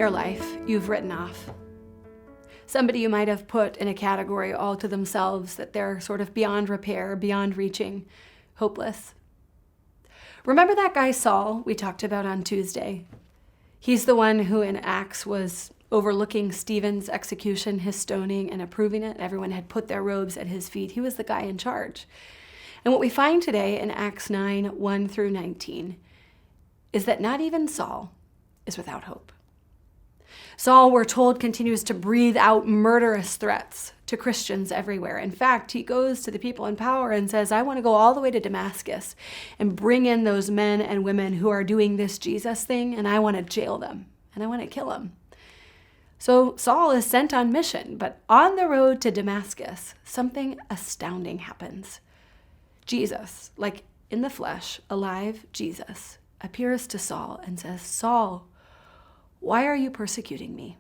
your life you've written off. Somebody you might have put in a category all to themselves, that they're sort of beyond repair, beyond reaching, hopeless. Remember that guy Saul we talked about on Tuesday? He's the one who in Acts was overlooking Stephen's execution, his stoning, and approving it. Everyone had put their robes at his feet. He was the guy in charge. And what we find today in Acts 9, 1 through 19, is that not even Saul is without hope. Saul, we're told, continues to breathe out murderous threats to Christians everywhere. In fact, he goes to the people in power and says, I want to go all the way to Damascus and bring in those men and women who are doing this Jesus thing, and I want to jail them, and I want to kill them. So Saul is sent on mission, but on the road to Damascus, something astounding happens. Jesus, like in the flesh, alive Jesus, appears to Saul and says, Saul, why are you persecuting me?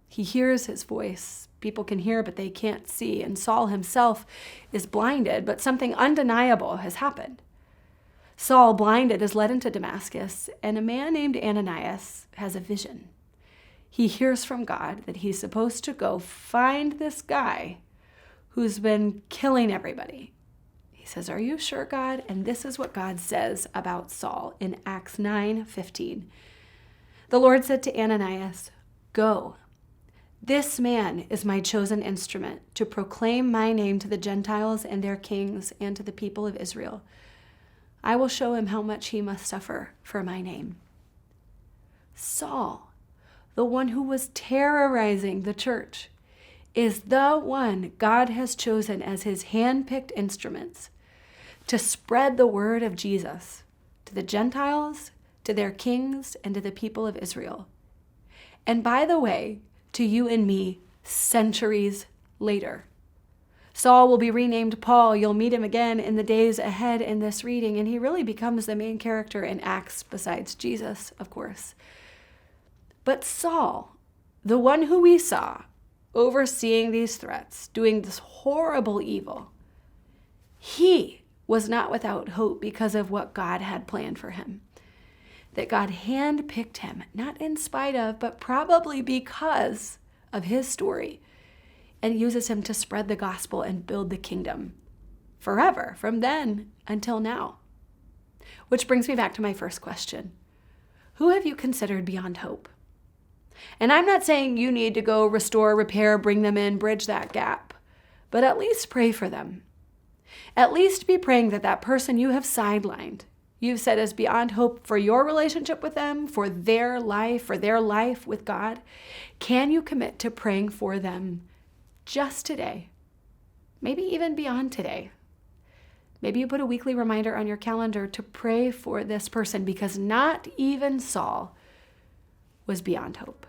He hears his voice. People can hear, but they can't see. And Saul himself is blinded, but something undeniable has happened. Saul, blinded, is led into Damascus, and a man named Ananias has a vision. He hears from God that he's supposed to go find this guy who's been killing everybody. He says, are you sure, God? And this is what God says about Saul in Acts 9:15. The Lord said to Ananias, go. This man is my chosen instrument to proclaim my name to the Gentiles and their kings and to the people of Israel. I will show him how much he must suffer for my name. Saul, the one who was terrorizing the church, is the one God has chosen as his hand-picked instruments to spread the word of Jesus to the Gentiles, to their kings, and to the people of Israel. And by the way, to you and me, centuries later. Saul will be renamed Paul. You'll meet him again in the days ahead in this reading, and he really becomes the main character in Acts besides Jesus, of course. But Saul, the one who we saw overseeing these threats, doing this horrible evil, he was not without hope because of what God had planned for him. That God handpicked him, not in spite of, but probably because of his story, and uses him to spread the gospel and build the kingdom forever, from then until now. Which brings me back to my first question. Who have you considered beyond hope? And I'm not saying you need to go restore, repair, bring them in, bridge that gap, but at least pray for them. At least be praying that that person you have sidelined, you've said is beyond hope for your relationship with them, for their life with God. Can you commit to praying for them just today? Maybe even beyond today. Maybe you put a weekly reminder on your calendar to pray for this person, because not even Saul was beyond hope.